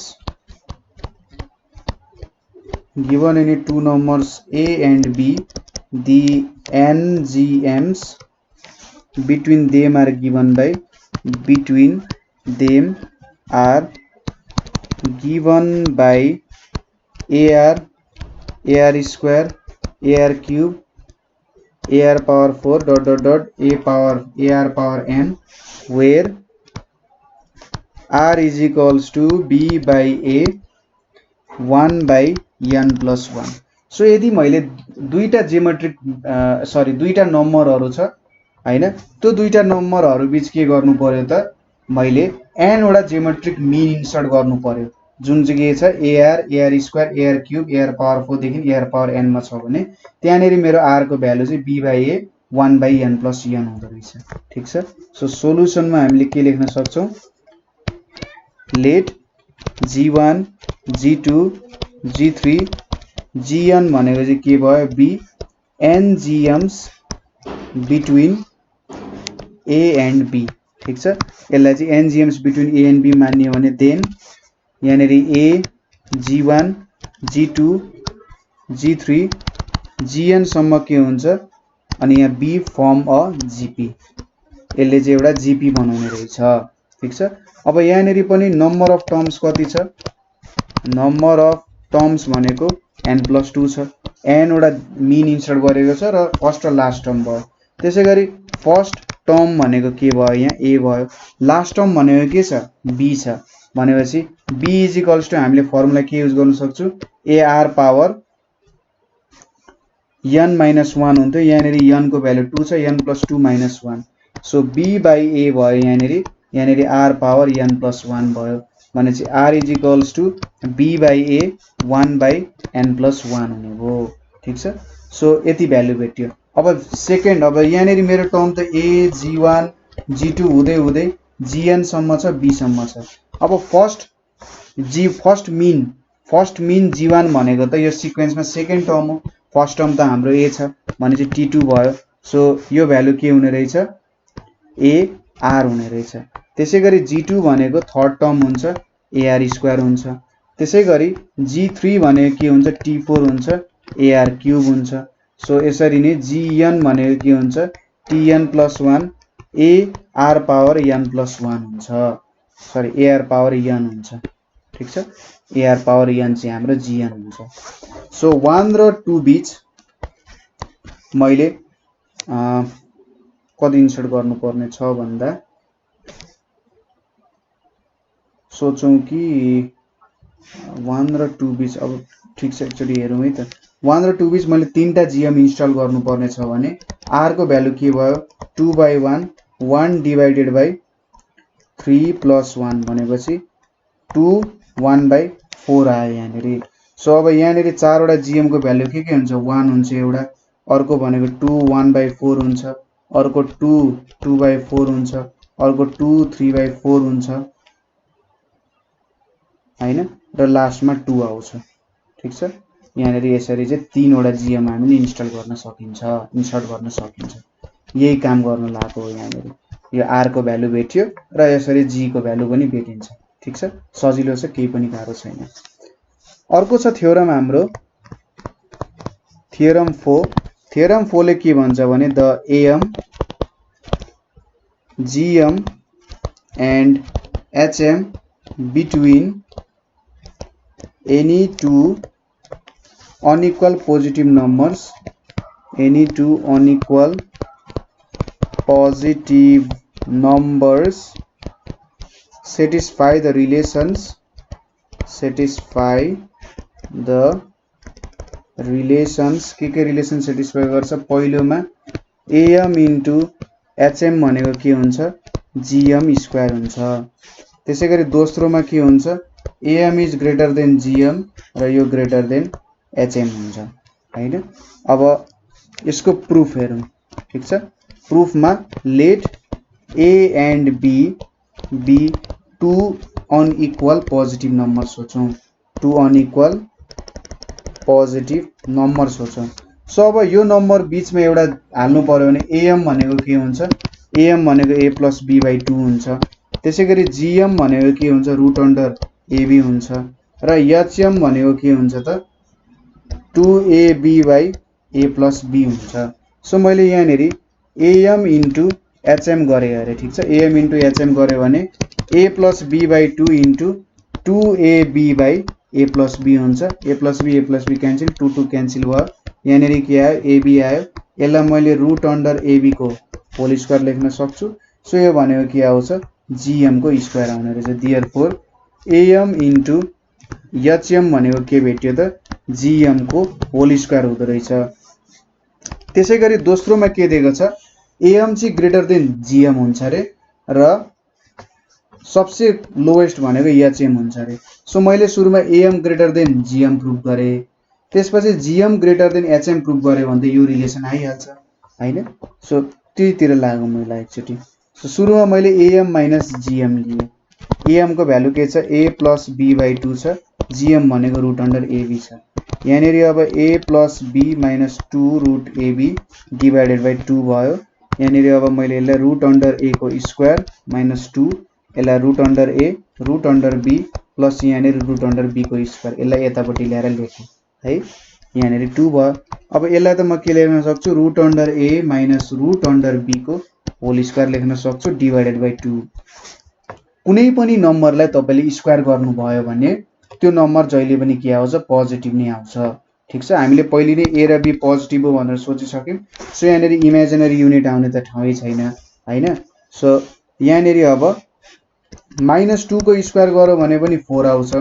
Speaker 1: a and b, the NGMs between them are given by ar square, ar cube, ar power 4 ... ar power n, where r is equals to b by a 1/n + 1। So यदि मैले दुईटा geometric दुईटा नम्बरहरु छ हैन, त्यो दुईटा नम्बरहरु बीच के गर्नु पर्यो त, मैले n वटा जियोमेट्रिक मिन इन्सर्ट गर्नु पर्यो, जुन चाहिँ के छ ar square, ar cube, ar power 4 देखि ar power n मा छ भने त्यहाँनेरि मेरो r को भ्यालु चाहिँ b by a 1/n + n हुँदो रहेछ। ठीक छ, सो सोलुसनमा हामीले के लेख्न सक्छौं, late g1 g2 g3 gn भनेको चाहिँ के भयो, b ngms between a and b। ठीक छ, यसलाई चाहिँ ngms between a and b मान्यो भने देन यहाँनेरि a g1 g2 g3 gn सम्म के हुन्छ, अनि यहाँ b फर्म अ gp, यसले चाहिँ एउटा gp बनाउने रहेछ। ठीक छ, अब यहाँनेरि पनि नम्बर अफ टर्म्स कति छ, नम्बर अफ टर्म्स भनेको n + 2 छ। n वटा मिन इन्सर्ट गरेको छ र फर्स्ट र लास्ट टर्म भयो। त्यसैगरी फर्स्ट टर्म भनेको के भयो, यहाँ a भयो, लास्ट टर्म भनेको के छ, b छ भनेपछि b = हामीले फर्मुला के युज गर्न सक्छौं, ar पावर n - 1 हुन्थ्यो, यहाँनेरि n को भ्यालु 2 छ, n + 2 - 1। So b by a भयो, यहाँनेरि r पावर n + 1 भयो भनेपछि r = b by a 1/n + 1 हुने भयो। ठीक छ, सो यति भ्यालु भेट्यो। अब सेकेन्ड, अब यहाँनेरि मेरो टर्म त a g1 g2 हुँदै हुँदै gn सम्म छ, b सम्म छ। अब फर्स्ट मिन g1 भनेको त यो सिक्वेन्समा सेकेन्ड टर्म हो, फर्स्ट टर्म त हाम्रो a छ भनेपछि t2 भयो। सो यो भ्यालु के हुने रहेछ, a r हुने रहेछ। त्यसैगरी g2 भनेको थर्ड टर्म हुन्छ, ar स्क्वायर हुन्छ। त्यसैगरी g3 भनेको के हुन्छ, t4 हुन्छ, ar क्यूब हुन्छ। सो यसरी नै gn भनेको के हुन्छ, tn + 1 ar पावर n + 1 हुन्छ, सरी ar पावर n हुन्छ। ठीक छ, ar पावर n चाहिँ हाम्रो gn हुन्छ। सो 1 र 2 बीच मैले कति इन्सर्ट गर्नुपर्ने छ भन्दा, सोचौं कि 1 र 2 बीच, अब ठीक छ एकचोटी हेरौँ है त। 1 र 2 बीच मैले 3टा gm इन्स्टल गर्नुपर्ने छ भने r को भ्यालु के भयो 2/1 1 डिवाइडेड बाइ 3 + 1 भनेपछि 2 1/4 आयो यहाँनेरि। सो अब यहाँनेरि चारवटा जीएम को भ्यालु के हुन्छ 1 हुन्छ एउटा, अर्को भनेको 2 1/4 हुन्छ, अर्को 2 2/4 हुन्छ, अर्को 2 3/4 हुन्छ हैन, र लास्टमा 2 आउँछ। ठीक छ, यहाँनेरि यसरी चाहिँ तीनवटा जीएम हामीले इन्स्टल गर्न सकिन्छ, इन्सर्ट गर्न सकिन्छ। यही काम गर्न लागेको हो यहाँनेरि। यो r को भ्यालु भेट्यो र यसरी g को भ्यालु पनि भेटिन्छ। ठीक छ, सजिलो छ, केही पनि गाह्रो छैन। अर्को छ थ्योरम हाम्रो थ्योरम 4। थ्योरम 4 ले के भन्छ भने the am gm and hm between any two unequal positive numbers, any two unequal positive numbers satisfy the relations, के रिलेसन सेटिस्फाई गर्छ। पहिलोमा am इन्टु hm भनेको के हुन्छ gm स्क्वायर हुन्छ। त्यसैगरी दोस्रोमा के हुन्छ am is greater than gm र यो ग्रेटर देन hm हुन्छ हैन। अब यसको प्रुफ हेरौं। ठीक छ, प्रुफमा let a and b b two unequal positive number सोचौं, टू अनइक्वल पोजिटिभ नम्बर सोचौं। सो अब यो नम्बर बीचमा एउटा हाल्नु पर्यो भने am भनेको के हुन्छ, am भनेको a + b/2 हुन्छ। त्यसैगरी gm भनेको के हुन्छ √ab हुन्छ र hm भनेको के हुन्छ त 2ab/a + b हुन्छ। सो मैले यहाँनेरि am इन्टु hm गरे अरे। ठीक छ, am इन्टु hm गरे भने a + b/2 into 2ab/a + b हुन्छ। a + b क्यान्सल, 2 2 क्यान्सल भयो। यहाँनेरि के आयो ab आयो। यसलाई मैले √ab को होल स्क्वायर लेख्न सक्छु। सो यो भनेको के आउँछ gm को स्क्वायर आउने रहेछ। देयरफोर am इन्टु hm भनेको के भेट्यो त gm को होल स्क्वायर हुँदो रहेछ। त्यसैगरी दोस्रोमा के दिएको छ am चाहिँ ग्रेटर देन gm हुन्छ रे र सबसे लोएस्ट भनेको hm हुन्छ रे। सो मैले सुरुमा am greater than gm proof गरे, त्यसपछि gm greater than hm proof गरे भने त यो रिलेसन आइहाल्छ हैन। सो त्यहीतिर लागौं मैले एकचोटी। सो सुरुमा मैले am - gm लिए। am को भ्यालु के छ a + b/2 छ, gm भनेको √ab छ। यहाँनेरि अब a + b - 2√ab divided by 2 भयो। यहाँनेरि अब मैले यसलाई √a को स्क्वायर - 2, यसलाई √a √b प्लस यहाँनेरि √b को स्क्वायर, यसलाई यतापट्टि ल्याएर लेखेँ है। यहाँनेरि 2 भयो। अब यसलाई त म के लेख्न सक्छु √a - √b को होल स्क्वायर लेख्न सक्छु डिवाइडेड बाइ 2। कुनै पनि नम्बरलाई तपाईले स्क्वायर गर्नुभयो भने त्यो नम्बर जहिले पनि के आउँछ पोजिटिभ नै आउँछ। ठीक छ, हामीले पहिले नै a र b पोजिटिभ हो भनेर सोचिसक्यौं। सो यहाँनेरि इमेजिनरी युनिट आउने त ठाउँै छैन हैन। सो यहाँनेरि अब -2 को स्क्वायर गर्यो भने पनि 4 आउँछ,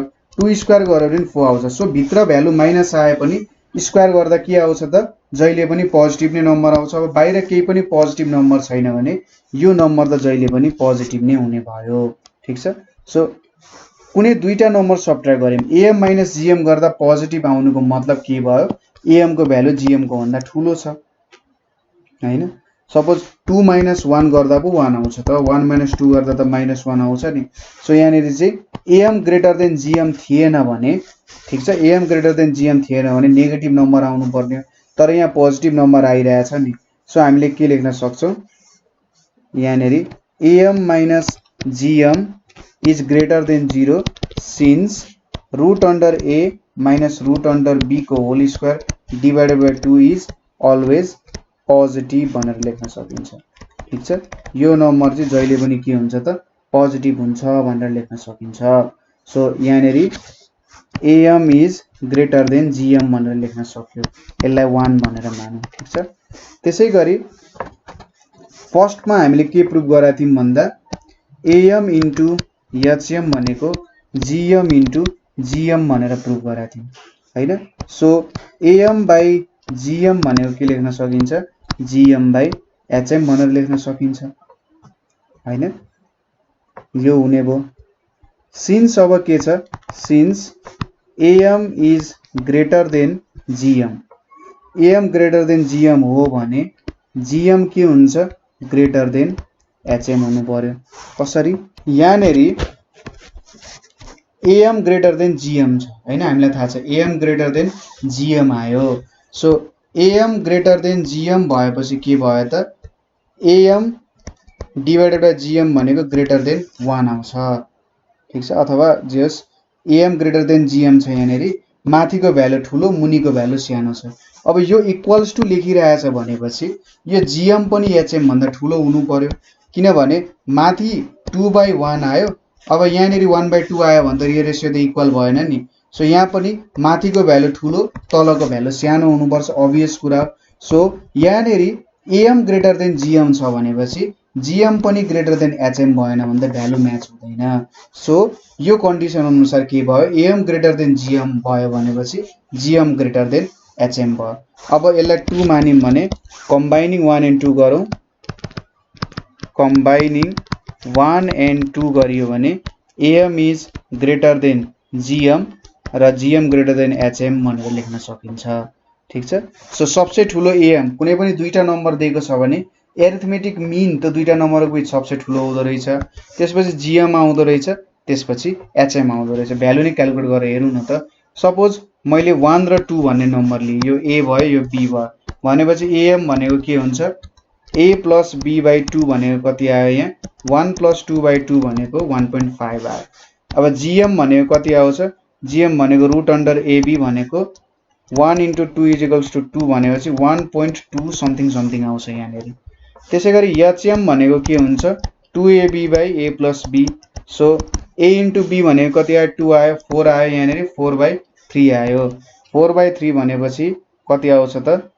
Speaker 1: 2 स्क्वायर गर्यो भने 4 आउँछ। सो भित्र भ्यालु माइनस आए पनि स्क्वायर गर्दा के आउँछ त जहिले पनि पोजिटिभ नै नम्बर आउँछ। अब बाहिर केही पनि पोजिटिभ नम्बर छैन भने यो नम्बर त जहिले पनि पोजिटिभ नै हुने भयो। ठीक छ, सो कुनै दुईटा नम्बर सब्ट्र्याक्ट गर्यौं am - gm गर्दा पोजिटिभ आउनुको मतलब के भयो am को भ्यालु gm को भन्दा ठूलो छ हैन। सपोज 2 - 1 गर्दा पो 1 आउँछ त, 1 - 2 गर्दा त -1 आउँछ नि। सो यहाँनेरि चाहिँ am ग्रेटर देन gm थिएन भने, ठीक छ, am ग्रेटर देन gm थिएन भने नेगेटिभ नम्बर आउनु पर्ने, तर यहाँ पोजिटिभ नम्बर आइरहेछ नि। सो हामीले के लेख्न सक्छौं यहाँनेरि am - gm is greater than 0 since √a - √b को whole square divided by 2 is always positive भनेर लेख्न सकिन्छ। ठीक छ, यो नम्बर चाहिँ जहिले पनि के हुन्छ त पोजिटिभ हुन्छ भनेर लेख्न सकिन्छ। सो यहाँनेरि am is greater than gm भनेर लेख्न सक्यो, यसलाई 1 भनेर मानौं। ठीक छ, त्यसैगरी फर्स्टमा हामीले के प्रुफ गरेका थियौं भन्दा am इन्टु hm भनेको gm इन्टु gm भनेर प्रुफ गरेका थियौं हैन। सो am/gm भनेको के लेख्न सकिन्छ GM/HM भनेर लेख्न सकिन्छ हैन। यो हुने भयो। सिन्स अब के छ, since AM is greater than GM, AM greater than GM हो भने GM के हुन्छ, ग्रेटर देन HM हुनु पर्यो। कसरी, यहाँनेरि AM ग्रेटर देन GM छ हैन, हामीलाई थाहा छ AM ग्रेटर देन GM आयो। So AM greater than GM भएपछि के भयो त, AM डिवाइडेड बाइ GM भनेको ग्रेटर देन 1 आउँछ। ठीक छ, अथवा जस AM ग्रेटर देन GM छ, यहाँनेरि माथिको भ्यालु ठुलो मुनिको भ्यालु सानो छ। अब यो इक्वल्स टु लेखिरहेछ भनेपछि यो GM पनि HM भन्दा ठुलो हुनु पर्यो, किनभने माथि 2/1 आयो। अब यहाँनेरि 1/2 आयो भने त यो रेसियो त इक्वल भएन नि। सो यहाँ पनि माथिको भ्यालु ठुलो तलको भ्यालु सानो हुनुपर्छ, अभियस कुरा। सो यहाँनेरि AM ग्रेटर देन GM छ भनेपछि GM पनि ग्रेटर देन HM भएन भने त भ्यालु म्याच हुँदैन। सो यो कन्डिसन अनुसार के भयो, AM ग्रेटर देन GM भयो भनेपछि GM ग्रेटर देन HM भयो। अब यसलाई 2 मानिम भने कम्बाइनिङ 1 and 2 गरौँ, कम्बाइनिङ 1 and 2 गरियो भने AM is greater than GM र GM ग्रेटर देन HM भनेर लेख्न सकिन्छ। ठीक छ। सो सबसे ठुलो AM, कुनै पनि दुईटा नम्बर दिएको छ भने एरिथमेटिक मिन त दुईटा नम्बरको बिच सबसे ठुलो हुँदो रहेछ, त्यसपछि GM आउँदो रहेछ, त्यसपछि HM आउँदो रहेछ। भ्यालु नै क्याल्कुलेट गरेर हेरौँ न त। सपोज मैले 1 र 2 भन्ने नम्बर लिएँ, यो A भयो यो B भयो भनेपछि AM भनेको के हुन्छ, A + B/2 भनेको कति आयो, यहाँ 1 + 2/2 भनेको 1.5 आयो। अब GM भनेको कति आउँछ, GM भनेको √AB भनेको 1 × 2 = 2 भनेपछि 1.2 समथिङ आउँछ यहाँनेरि। त्यसै गरी HM भनेको के हुन्छ, 2AB/A + B। So A × B भनेको कति आयो, 2 आयो, 4 आयो, यहाँनेरि 4/3 आयो। 4/3 भनेपछि कति आउँछ त,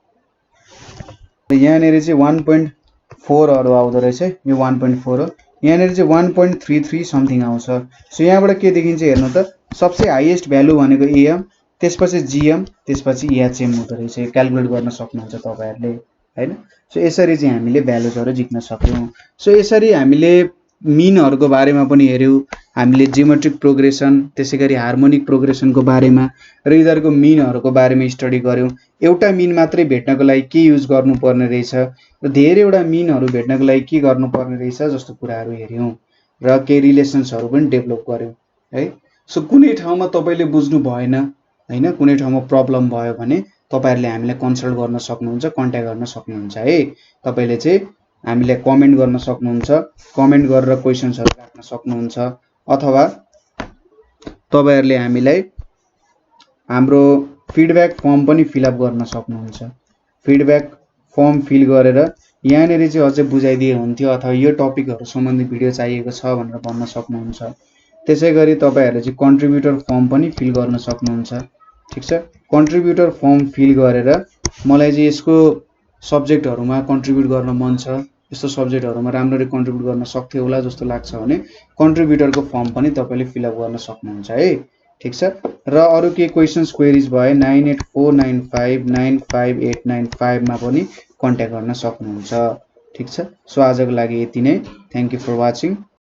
Speaker 1: यहाँनेरि चाहिँ 1.4 आउँदो रहेछ, यो 1.4 हो, यहाँनेरि चाहिँ 1.33 समथिङ आउँछ। सो यहाँबाट के देखिन्छ हेर्नु त, सबसे हाईएस्ट भ्यालु भनेको AM, त्यसपछि GM, त्यसपछि HM हुँदो रहेछ। क्याल्कुलेट गर्न सक्नुहुन्छ तपाईहरुले हैन। सो यसरी चाहिँ हामीले भ्यालुजहरु झिक्न सक्यौं। सो यसरी हामीले मिनहरुको बारेमा पनि हेर्यौं, हामीले जियोमेट्रिक प्रोग्रेसन, त्यसैगरी हार्मोनिक प्रोग्रेसनको बारेमा र यिनीहरुको मिनहरुको बारेमा स्टडी गर्यौं। एउटा मिन मात्रै भेट्नको लागि के युज गर्नुपर्ने रहेछ र धेरैवटा मिनहरु भेट्नको लागि के गर्नुपर्ने रहेछ जस्तो कुराहरु हेर्यौं र केही रिलेसन्सहरु पनि डेभलप गर्यौं है। सो कुनै ठाउँमा तपाईले बुझ्नु भएन हैन, कुनै ठाउँमा प्रब्लम भयो भने तपाईहरुले हामीलाई कन्सल्ट गर्न सक्नुहुन्छ, कन्ट्याक्ट गर्न सक्नुहुन्छ है। तपाईले चाहिँ हामीलाई कमेन्ट गर्न सक्नुहुन्छ, कमेन्ट गरेर क्वेशन्सहरु राख्न सक्नुहुन्छ, अथवा तपाईहरुले हामीलाई हाम्रो फिडब्याक फर्म पनि फिल अप गर्न सक्नुहुन्छ। फिडब्याक फर्म फिल गरेर यहाँनेरि चाहिँ अझै बुझाइदिए हुन्थ्यो अथवा यो टपिकहरु सम्बन्धी भिडियो चाहिएको छ भनेर भन्न सक्नुहुन्छ। त्यसैगरी तपाईहरुले चाहिँ कन्ट्रिब्युटर फर्म पनि फिल गर्न सक्नुहुन्छ। ठीक छ, कन्ट्रिब्युटर फर्म फिल गरेर मलाई चाहिँ यसको सब्जेक्टहरुमा कन्ट्रिब्युट गर्न मन छ, यस्तो सब्जेक्टहरुमा राम्ररी कन्ट्रिब्युट गर्न सक्थे होला जस्तो लाग्छ भने कन्ट्रिब्युटरको फर्म पनि तपाईले फिल अप गर्न सक्नुहुन्छ है। ठीक छ, र अरु के क्वेशन्स क्वेरीज भए 9849595895 मा पनि कन्ट्याक्ट गर्न सक्नुहुन्छ। ठीक छ, सो आजको लागि यति नै। Thank you for watching.